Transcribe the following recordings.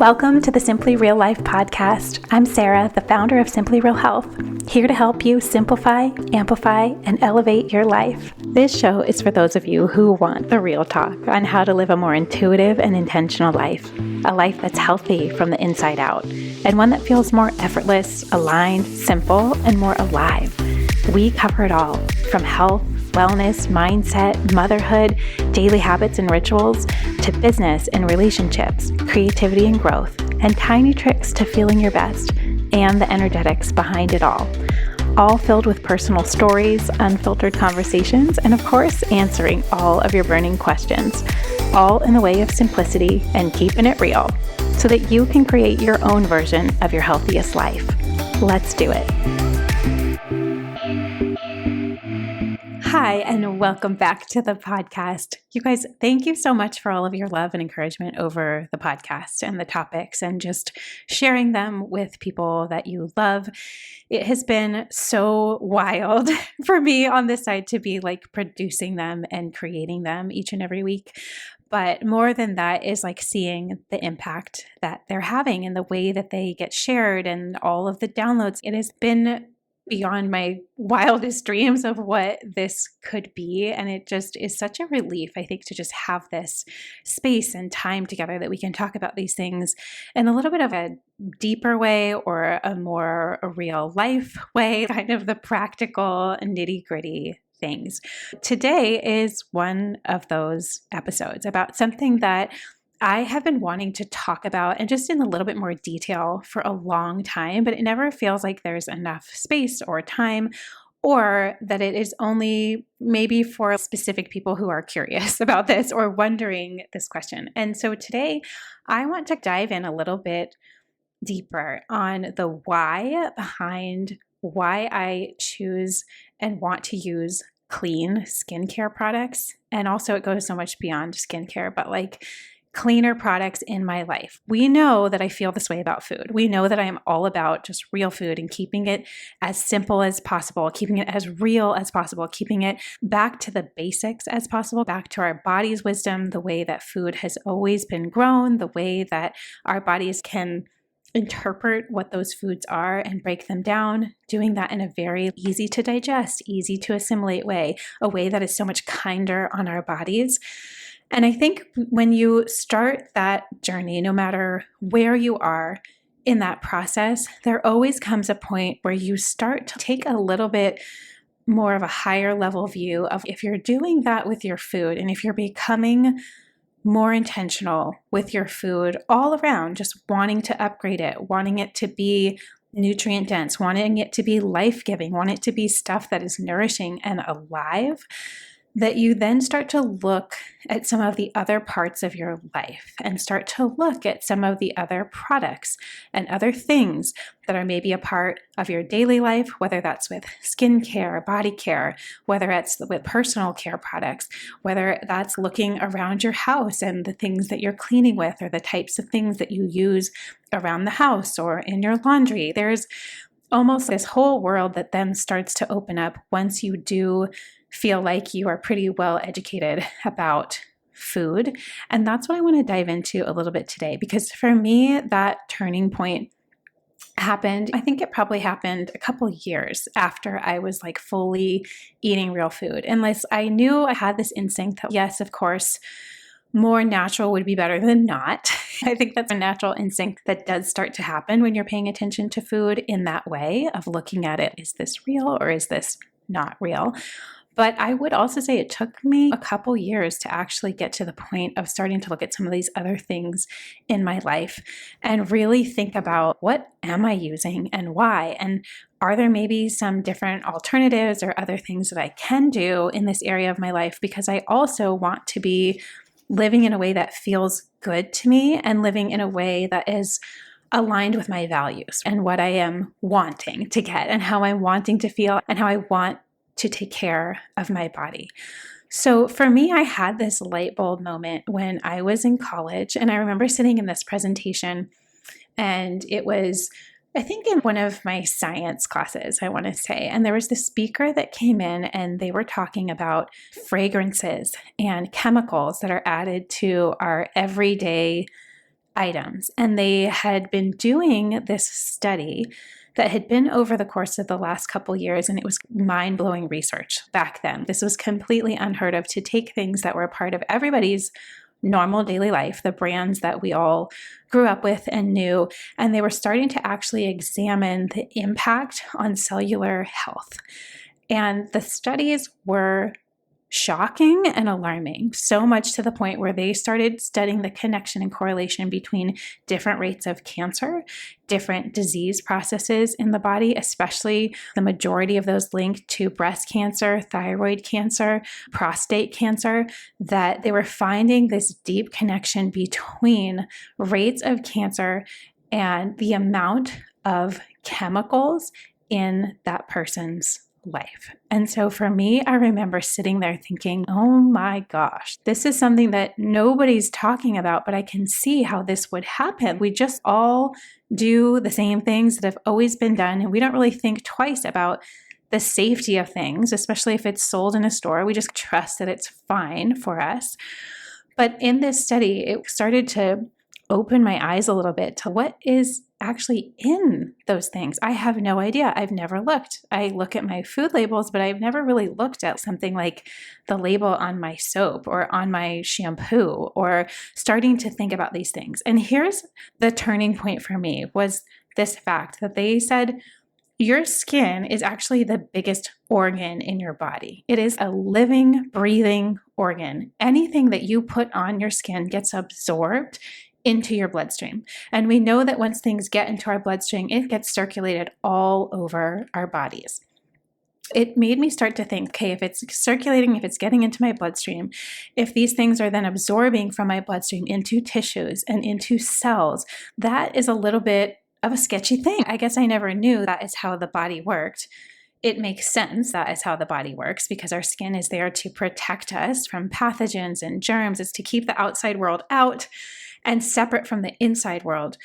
Welcome to the Simply Real Life podcast. I'm Sarah, the founder of Simply Real Health, here to help you simplify, amplify, and elevate your life. This show is for those of you who want the real talk on how to live a more intuitive and intentional life, a life that's healthy from the inside out, and one that feels more effortless, aligned, simple, and more alive. We cover it all, from health, wellness, mindset, motherhood, daily habits and rituals, to business and relationships, creativity and growth, and tiny tricks to feeling your best, and the energetics behind it all filled with personal stories, unfiltered conversations, and of course, answering all of your burning questions, all in the way of simplicity and keeping it real, so that you can create your own version of your healthiest life. Let's do it. Hi, and welcome back to the podcast. You guys, thank you so much for all of your love and encouragement over the podcast and the topics and just sharing them with people that you love. It has been so wild for me on this side to be like producing them and creating them each and every week. But more than that is like seeing the impact that they're having and the way that they get shared and all of the downloads. It has been beyond my wildest dreams of what this could be. And it just is such a relief, I think, to just have this space and time together that we can talk about these things in a little bit of a deeper way or a more real life way, kind of the practical nitty-gritty things. Today is one of those episodes about something that I have been wanting to talk about and just in a little bit more detail for a long time, but it never feels like there's enough space or time, or that it is only maybe for specific people who are curious about this or wondering this question. And so today I want to dive in a little bit deeper on the why behind why I choose and want to use clean skincare products. And also it goes so much beyond skincare, but like cleaner products in my life. We know that I feel this way about food. We know that I am all about just real food and keeping it as simple as possible, keeping it as real as possible, keeping it back to the basics as possible, back to our body's wisdom, the way that food has always been grown, the way that our bodies can interpret what those foods are and break them down, doing that in a very easy to digest, easy to assimilate way, a way that is so much kinder on our bodies. And I think when you start that journey, no matter where you are in that process, there always comes a point where you start to take a little bit more of a higher level view of if you're doing that with your food and if you're becoming more intentional with your food all around, just wanting to upgrade it, wanting it to be nutrient dense, wanting it to be life-giving, wanting it to be stuff that is nourishing and alive, that you then start to look at some of the other parts of your life and start to look at some of the other products and other things that are maybe a part of your daily life, whether that's with skincare, body care, whether it's with personal care products, whether that's looking around your house and the things that you're cleaning with or the types of things that you use around the house or in your laundry. There's almost this whole world that then starts to open up once you do feel like you are pretty well educated about food. And that's what I want to dive into a little bit today, because for me, that turning point happened, I think it probably happened a couple of years after I was like fully eating real food. Unless I knew I had this instinct that, yes, of course, more natural would be better than not. I think that's a natural instinct that does start to happen when you're paying attention to food in that way of looking at it. Is this real or is this not real? But I would also say it took me a couple years to actually get to the point of starting to look at some of these other things in my life and really think about what am I using and why? And are there maybe some different alternatives or other things that I can do in this area of my life? Because I also want to be living in a way that feels good to me and living in a way that is aligned with my values and what I am wanting to get and how I'm wanting to feel and how I want to take care of my body. So for me, I had this light bulb moment when I was in college, and I remember sitting in this presentation, and it was, I think, in one of my science classes, I want to say, and there was this speaker that came in and they were talking about fragrances and chemicals that are added to our everyday items. And they had been doing this study that had been over the course of the last couple years, and it was mind-blowing research back then. This was completely unheard of, to take things that were a part of everybody's normal daily life, the brands that we all grew up with and knew, and they were starting to actually examine the impact on cellular health. And the studies were shocking and alarming, so much to the point where they started studying the connection and correlation between different rates of cancer, different disease processes in the body, especially the majority of those linked to breast cancer, thyroid cancer, prostate cancer, that they were finding this deep connection between rates of cancer and the amount of chemicals in that person's life. And so for me, I remember sitting there thinking, oh my gosh, this is something that nobody's talking about, but I can see how this would happen. We just all do the same things that have always been done, and we don't really think twice about the safety of things, especially if it's sold in a store. We just trust that it's fine for us. But in this study, it started to open my eyes a little bit to what is actually in those things. I have no idea. I've never looked. I look at my food labels, but I've never really looked at something like the label on my soap or on my shampoo, or starting to think about these things. And here's the turning point for me, was this fact that they said, your skin is actually the biggest organ in your body. It is a living, breathing organ. Anything that you put on your skin gets absorbed into your bloodstream. And we know that once things get into our bloodstream, it gets circulated all over our bodies. It made me start to think, okay, if it's circulating, if it's getting into my bloodstream, if these things are then absorbing from my bloodstream into tissues and into cells, that is a little bit of a sketchy thing. I guess I never knew that is how the body worked. It makes sense that is how the body works, because our skin is there to protect us from pathogens and germs. It's to keep the outside world out and separate from the inside world.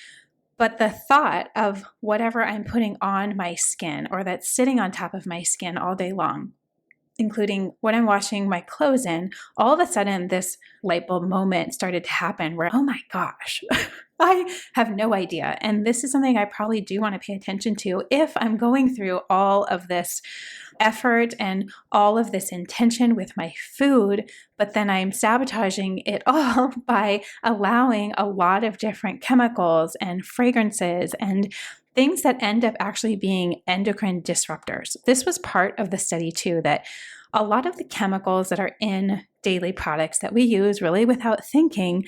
But the thought of whatever I'm putting on my skin, or that's sitting on top of my skin all day long, including what I'm washing my clothes in, all of a sudden this light bulb moment started to happen where, oh my gosh, I have no idea. And this is something I probably do want to pay attention to if I'm going through all of this effort and all of this intention with my food, but then I'm sabotaging it all by allowing a lot of different chemicals and fragrances and things that end up actually being endocrine disruptors. This was part of the study too, that a lot of the chemicals that are in daily products that we use really without thinking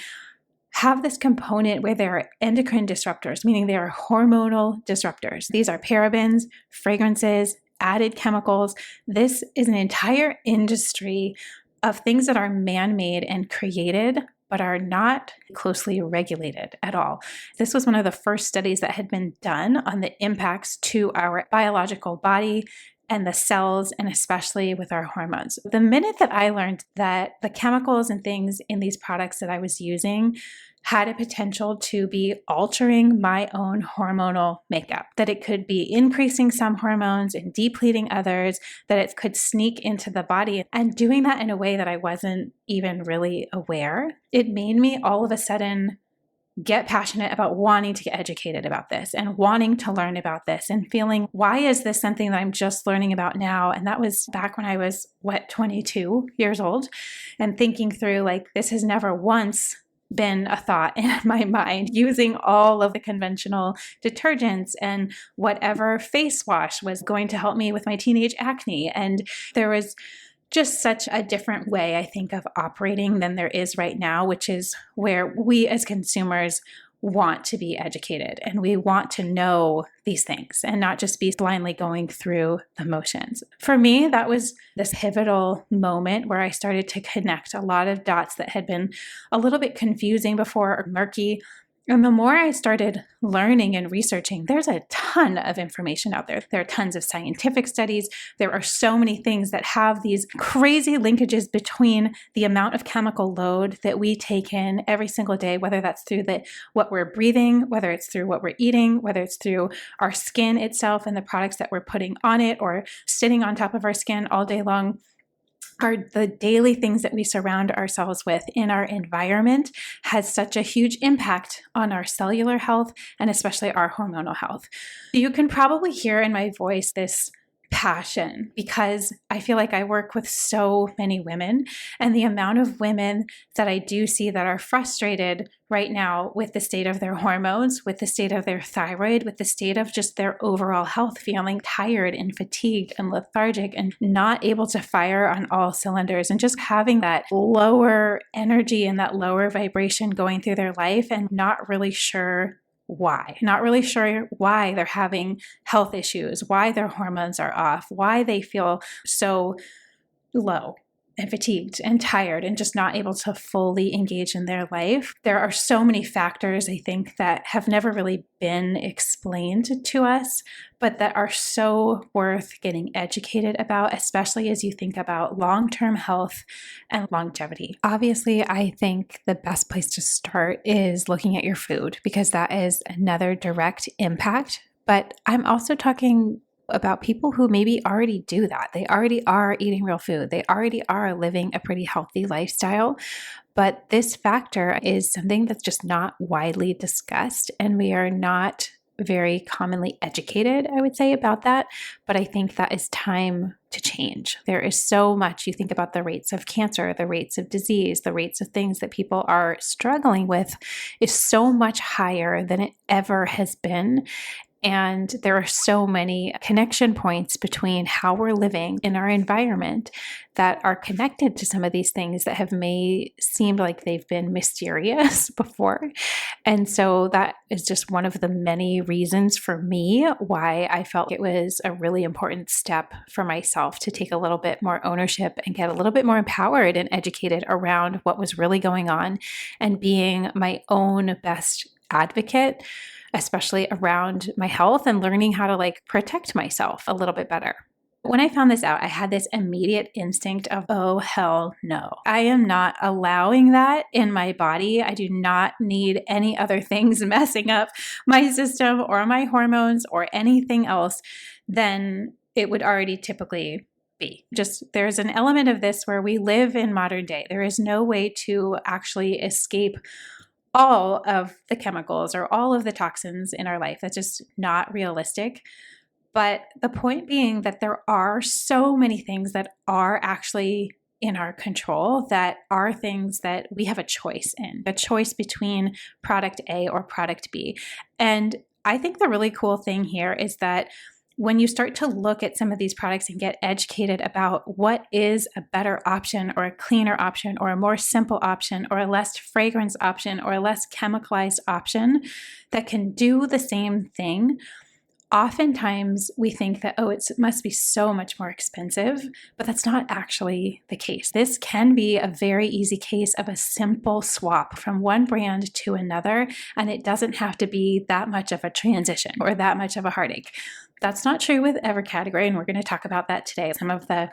have this component where they are endocrine disruptors, meaning they are hormonal disruptors. These are parabens, fragrances, added chemicals. This is an entire industry of things that are man-made and created, but are not closely regulated at all. This was one of the first studies that had been done on the impacts to our biological body and the cells, and especially with our hormones. The minute that I learned that the chemicals and things in these products that I was using had a potential to be altering my own hormonal makeup, that it could be increasing some hormones and depleting others, that it could sneak into the body and doing that in a way that I wasn't even really aware, it made me all of a sudden get passionate about wanting to get educated about this and wanting to learn about this and feeling, why is this something that I'm just learning about now? And that was back when I was, 22 years old, and thinking through, like, this has never once been a thought in my mind, using all of the conventional detergents and whatever face wash was going to help me with my teenage acne. And there was just such a different way, I think, of operating than there is right now, which is where we as consumers want to be educated and we want to know these things and not just be blindly going through the motions. For me, that was this pivotal moment where I started to connect a lot of dots that had been a little bit confusing before or murky. And the more I started learning and researching, there's a ton of information out there. There are tons of scientific studies. There are so many things that have these crazy linkages between the amount of chemical load that we take in every single day, whether that's through what we're breathing, whether it's through what we're eating, whether it's through our skin itself and the products that we're putting on it or sitting on top of our skin all day long. the daily things that we surround ourselves with in our environment has such a huge impact on our cellular health and especially our hormonal health. You can probably hear in my voice this passion because I feel like I work with so many women, and the amount of women that I do see that are frustrated right now with the state of their hormones, with the state of their thyroid, with the state of just their overall health, feeling tired and fatigued and lethargic and not able to fire on all cylinders, and just having that lower energy and that lower vibration going through their life and not really sure why they're having health issues, why their hormones are off, why they feel so low and fatigued and tired and just not able to fully engage in their life. There are so many factors, I think, that have never really been explained to us, but that are so worth getting educated about, especially as you think about long-term health and longevity. Obviously, I think the best place to start is looking at your food because that is another direct impact. But I'm also talking about people who maybe already do that. They already are eating real food. They already are living a pretty healthy lifestyle. But this factor is something that's just not widely discussed, and we are not very commonly educated, I would say, about that. But I think that is time to change. There is so much. You think about the rates of cancer, the rates of disease, the rates of things that people are struggling with is so much higher than it ever has been. And there are so many connection points between how we're living in our environment that are connected to some of these things that have may seem like they've been mysterious before. And so that is just one of the many reasons for me why I felt it was a really important step for myself to take a little bit more ownership and get a little bit more empowered and educated around what was really going on and being my own best advocate, especially around my health and learning how to protect myself a little bit better. When I found this out, I had this immediate instinct of, oh, hell no. I am not allowing that in my body. I do not need any other things messing up my system or my hormones or anything else than it would already typically be. Just there's an element of this where we live in modern day. There is no way to actually escape all of the chemicals or all of the toxins in our life. That's just not realistic. But the point being that there are so many things that are actually in our control, that are things that we have a choice in, a choice between product A or product B. And I think the really cool thing here is that when you start to look at some of these products and get educated about what is a better option or a cleaner option or a more simple option or a less fragrance option or a less chemicalized option that can do the same thing, oftentimes we think that, oh, it must be so much more expensive, but that's not actually the case. This can be a very easy case of a simple swap from one brand to another, and it doesn't have to be that much of a transition or that much of a heartache. That's not true with every category, and we're going to talk about that today. Some of the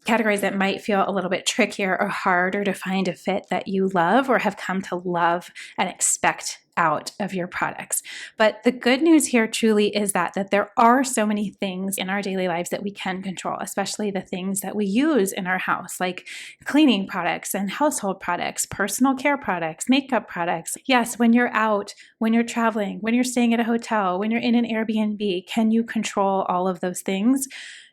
categories that might feel a little bit trickier or harder to find a fit that you love or have come to love and expect out of your products. But the good news here truly is that there are so many things in our daily lives that we can control, especially the things that we use in our house, like cleaning products and household products, personal care products, makeup products. Yes, when you're out, when you're traveling, when you're staying at a hotel, when you're in an Airbnb, can you control all of those things?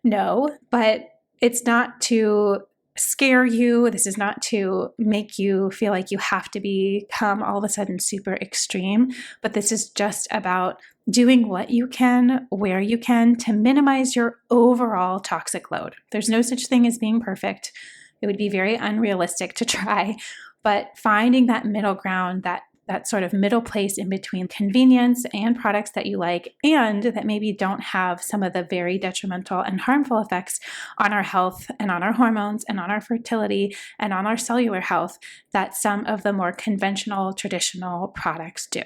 No, but it's not to scare you. This is not to make you feel like you have to become all of a sudden super extreme, but this is just about doing what you can, where you can, to minimize your overall toxic load. There's no such thing as being perfect. It would be very unrealistic to try, but finding that middle ground, that sort of middle place in between convenience and products that you like and that maybe don't have some of the very detrimental and harmful effects on our health and on our hormones and on our fertility and on our cellular health that some of the more conventional, traditional products do.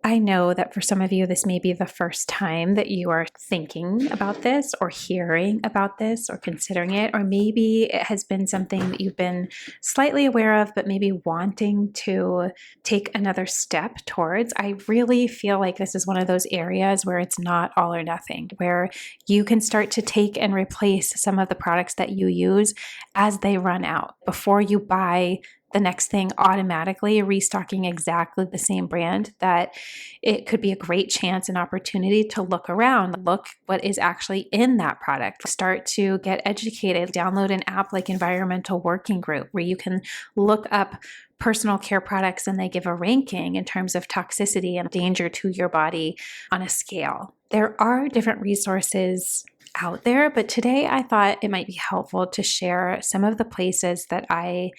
I know that for some of you, this may be the first time that you are thinking about this or hearing about this or considering it, or maybe it has been something that you've been slightly aware of, but maybe wanting to take another step towards. I really feel like this is one of those areas where it's not all or nothing, where you can start to take and replace some of the products that you use as they run out before you buy the next thing automatically restocking exactly the same brand. That it could be a great chance and opportunity to look around, look what is actually in that product, start to get educated, download an app like Environmental Working Group where you can look up personal care products and they give a ranking in terms of toxicity and danger to your body on a scale. There are different resources out there, but today I thought it might be helpful to share some of the places that I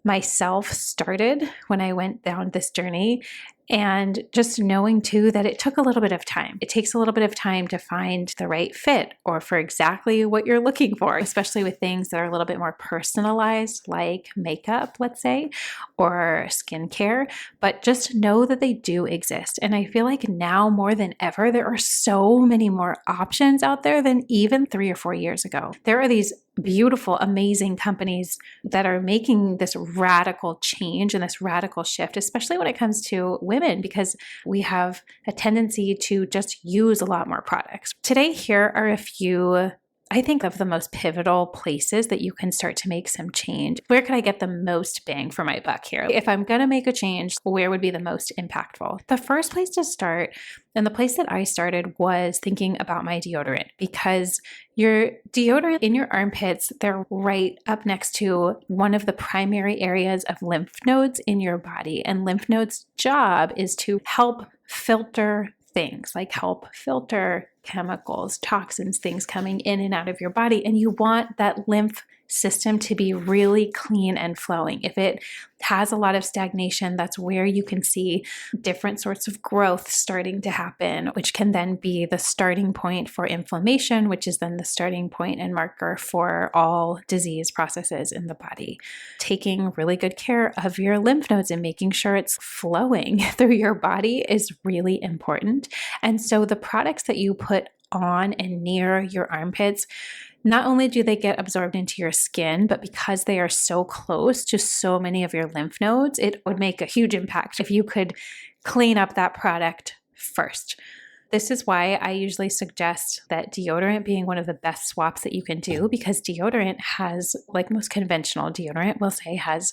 myself started when I went down this journey, and just knowing too that it took a little bit of time. It takes a little bit of time to find the right fit or for exactly what you're looking for, especially with things that are a little bit more personalized, like makeup, let's say, or skincare. But just know that they do exist. And I feel like now more than ever, there are so many more options out there than even 3 or 4 years ago. There are these beautiful, amazing companies that are making this radical change and this radical shift, especially when it comes to women, because we have a tendency to just use a lot more products. Today, here are a few, I think, of the most pivotal places that you can start to make some change. Where could I get the most bang for my buck here? If I'm going to make a change, where would be the most impactful? The first place to start, and the place that I started, was thinking about my deodorant, because your deodorant in your armpits, they're right up next to one of the primary areas of lymph nodes in your body. And lymph nodes' job is to help filter things, like help filter chemicals, toxins, things coming in and out of your body. And you want that lymph system to be really clean and flowing. If it has a lot of stagnation, that's where you can see different sorts of growth starting to happen, which can then be the starting point for inflammation, which is then the starting point and marker for all disease processes in the body. Taking really good care of your lymph nodes and making sure it's flowing through your body is really important. And so the products that you put on and near your armpits, not only do they get absorbed into your skin, but because they are so close to so many of your lymph nodes, it would make a huge impact if you could clean up that product first. This is why I usually suggest that deodorant being one of the best swaps that you can do, because deodorant has, like most conventional deodorant will say, has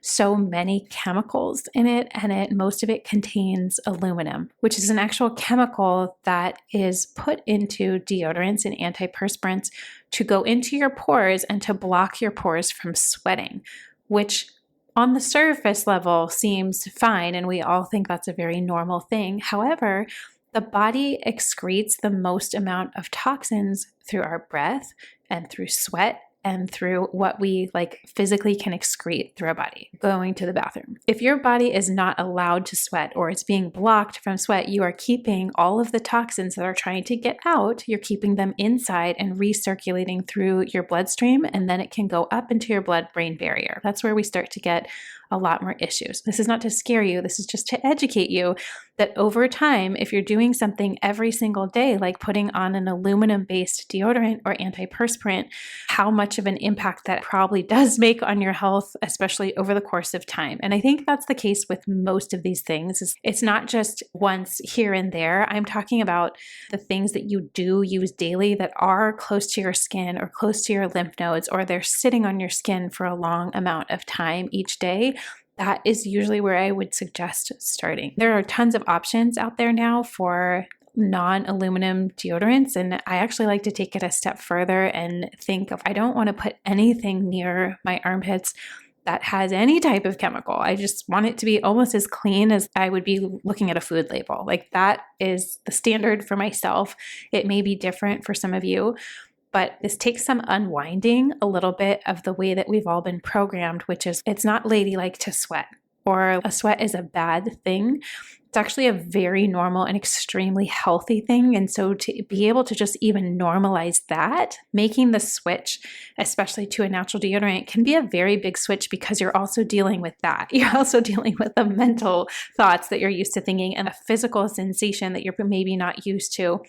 so many chemicals in it, and most of it contains aluminum, which is an actual chemical that is put into deodorants and antiperspirants to go into your pores and to block your pores from sweating, which on the surface level seems fine, and we all think that's a very normal thing. However, the body excretes the most amount of toxins through our breath and through sweat and through what we physically can excrete through our body, going to the bathroom. If your body is not allowed to sweat or it's being blocked from sweat, you are keeping all of the toxins that are trying to get out, you're keeping them inside and recirculating through your bloodstream, and then it can go up into your blood-brain barrier. That's where we start to get a lot more issues. This is not to scare you. This is just to educate you that over time, if you're doing something every single day, like putting on an aluminum-based deodorant or antiperspirant, how much of an impact that probably does make on your health, especially over the course of time. And I think that's the case with most of these things. It's not just once here and there. I'm talking about the things that you do use daily that are close to your skin or close to your lymph nodes, or they're sitting on your skin for a long amount of time each day. That is usually where I would suggest starting. There are tons of options out there now for non-aluminum deodorants, and I actually like to take it a step further and think of, I don't want to put anything near my armpits that has any type of chemical. I just want it to be almost as clean as I would be looking at a food label. Like, that is the standard for myself. It may be different for some of you, but this takes some unwinding a little bit of the way that we've all been programmed, which is it's not ladylike to sweat, or a sweat is a bad thing. It's actually a very normal and extremely healthy thing. And so to be able to just even normalize that, making the switch, especially to a natural deodorant, can be a very big switch because you're also dealing with that. You're also dealing with the mental thoughts that you're used to thinking and a physical sensation that you're maybe not used to.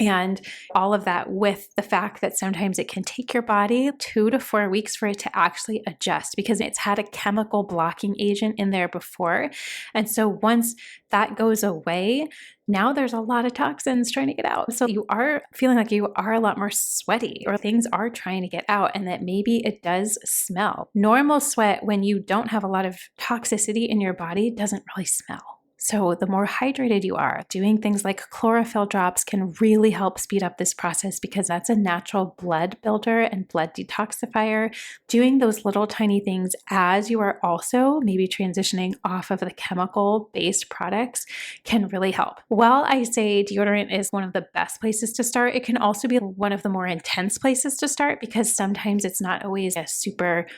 And all of that with the fact that sometimes it can take your body 2 to 4 weeks for it to actually adjust because it's had a chemical blocking agent in there before. And so once that goes away, now there's a lot of toxins trying to get out. So you are feeling like you are a lot more sweaty or things are trying to get out and that maybe it does smell. Normal sweat when you don't have a lot of toxicity in your body doesn't really smell. So the more hydrated you are, doing things like chlorophyll drops can really help speed up this process because that's a natural blood builder and blood detoxifier. Doing those little tiny things as you are also maybe transitioning off of the chemical-based products can really help. While I say deodorant is one of the best places to start, it can also be one of the more intense places to start because sometimes it's not always a super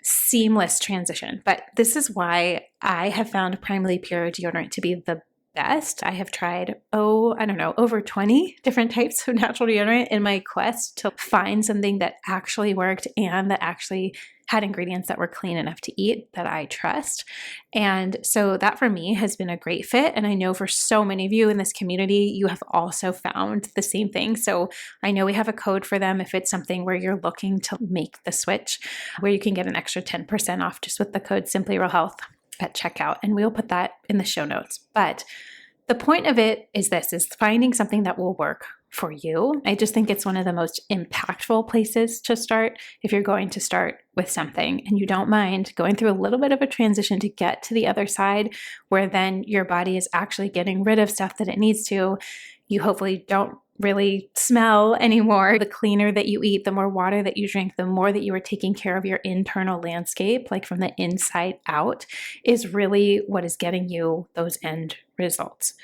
seamless transition. But this is why I have found Primarily Pure deodorant to be the best. I have tried, over 20 different types of natural deodorant in my quest to find something that actually worked and that actually had ingredients that were clean enough to eat that I trust. And so that for me has been a great fit. And I know for so many of you in this community, you have also found the same thing. So I know we have a code for them if it's something where you're looking to make the switch, where you can get an extra 10% off just with the code Simply Real Health at checkout. And we'll put that in the show notes. But the point of it is finding something that will work for you. I just think it's one of the most impactful places to start if you're going to start with something and you don't mind going through a little bit of a transition to get to the other side where then your body is actually getting rid of stuff that it needs to. You hopefully don't really smell anymore. The cleaner that you eat, the more water that you drink, the more that you are taking care of your internal landscape, like from the inside out, is really what is getting you those end results.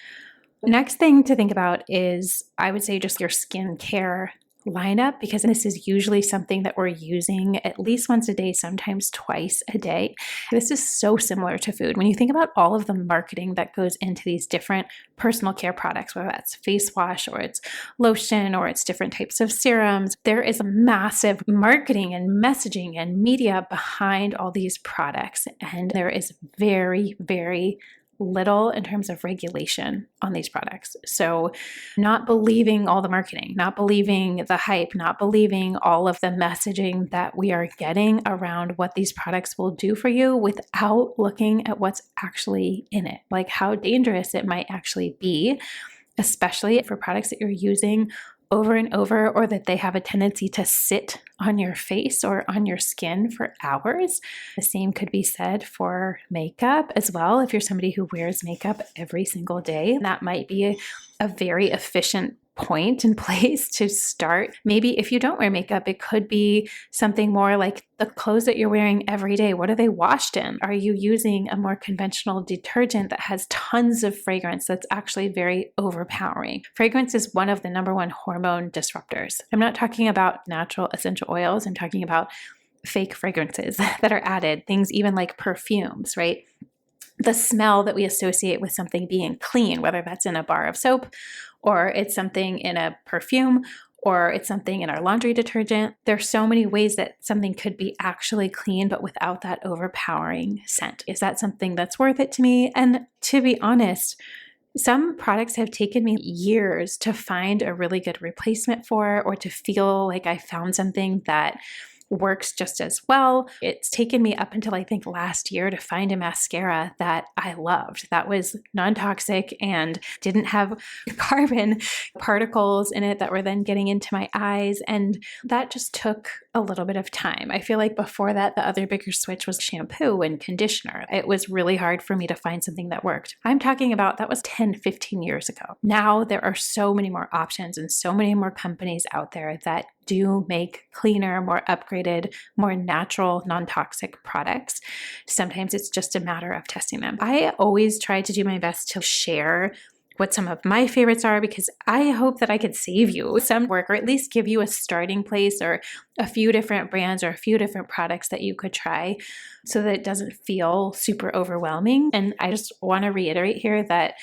Next thing to think about is, I would say, just your skincare lineup, because this is usually something that we're using at least once a day, sometimes twice a day. This is so similar to food. When you think about all of the marketing that goes into these different personal care products, whether that's face wash or it's lotion or it's different types of serums, there is a massive marketing and messaging and media behind all these products. And there is very, very little in terms of regulation on these products. So not believing all the marketing, not believing the hype, not believing all of the messaging that we are getting around what these products will do for you without looking at what's actually in it, like how dangerous it might actually be, especially for products that you're using over and over, or that they have a tendency to sit on your face or on your skin for hours. The same could be said for makeup as well. If you're somebody who wears makeup every single day, that might be a very efficient point and place to start. Maybe if you don't wear makeup, it could be something more like the clothes that you're wearing every day. What are they washed in? Are you using a more conventional detergent that has tons of fragrance that's actually very overpowering? Fragrance is one of the number one hormone disruptors. I'm not talking about natural essential oils. I'm talking about fake fragrances that are added, things even like perfumes, right? The smell that we associate with something being clean, whether that's in a bar of soap or it's something in a perfume or it's something in our laundry detergent. There's so many ways that something could be actually clean, but without that overpowering scent. Is that something that's worth it to me? And to be honest, some products have taken me years to find a really good replacement for, or to feel like I found something that works just as well. It's taken me up until I think last year to find a mascara that I loved, that was non-toxic and didn't have carbon particles in it that were then getting into my eyes. And that just took a little bit of time. I feel like before that, the other bigger switch was shampoo and conditioner. It was really hard for me to find something that worked. I'm talking about that was 10, 15 years ago. Now there are so many more options and so many more companies out there that do make cleaner, more upgraded, more natural, non-toxic products. Sometimes it's just a matter of testing them. I always try to do my best to share what some of my favorites are, because I hope that I could save you some work, or at least give you a starting place or a few different brands or a few different products that you could try so that it doesn't feel super overwhelming. And I just want to reiterate here that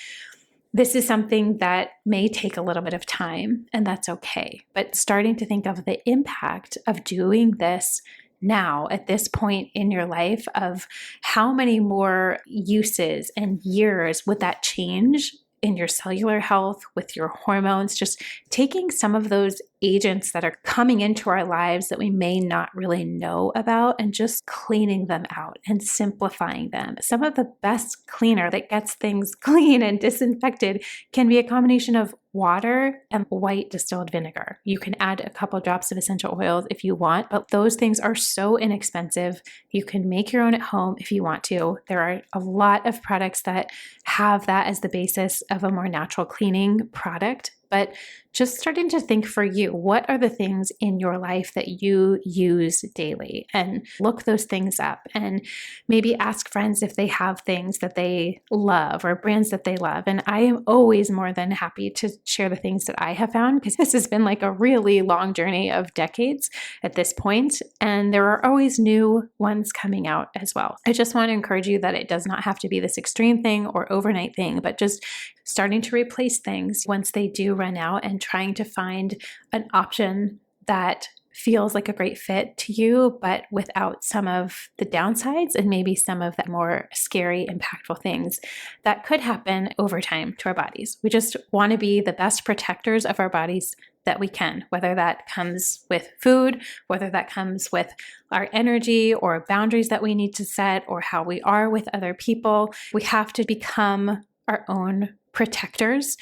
this is something that may take a little bit of time, and that's okay. But starting to think of the impact of doing this now at this point in your life, of how many more uses and years would that change in your cellular health, with your hormones, just taking some of those agents that are coming into our lives that we may not really know about and just cleaning them out and simplifying them. Some of the best cleaner that gets things clean and disinfected can be a combination of water and white distilled vinegar. You can add a couple drops of essential oils if you want, but those things are so inexpensive. You can make your own at home if you want to. There are a lot of products that have that as the basis of a more natural cleaning product. But just starting to think for you, what are the things in your life that you use daily? And look those things up, and maybe ask friends if they have things that they love or brands that they love. And I am always more than happy to share the things that I have found, because this has been like a really long journey of decades at this point, and there are always new ones coming out as well. I just want to encourage you that it does not have to be this extreme thing or overnight thing, but just starting to replace things once they do run out, and trying to find an option that feels like a great fit to you, but without some of the downsides and maybe some of the more scary, impactful things that could happen over time to our bodies. We just want to be the best protectors of our bodies that we can, whether that comes with food, whether that comes with our energy or boundaries that we need to set, or how we are with other people. We have to become our own protectors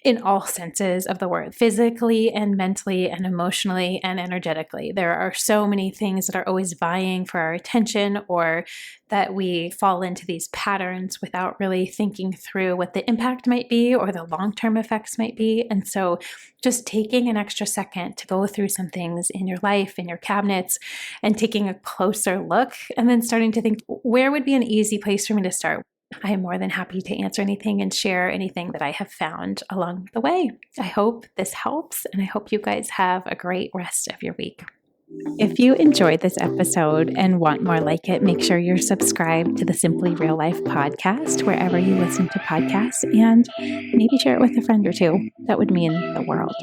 in all senses of the word, physically and mentally and emotionally and energetically. There are so many things that are always vying for our attention, or that we fall into these patterns without really thinking through what the impact might be or the long-term effects might be. And so just taking an extra second to go through some things in your life, in your cabinets, and taking a closer look, and then starting to think, where would be an easy place for me to start? I am more than happy to answer anything and share anything that I have found along the way. I hope this helps, and I hope you guys have a great rest of your week. If you enjoyed this episode and want more like it, make sure you're subscribed to the Simply Real Life podcast wherever you listen to podcasts, and maybe share it with a friend or two. That would mean the world.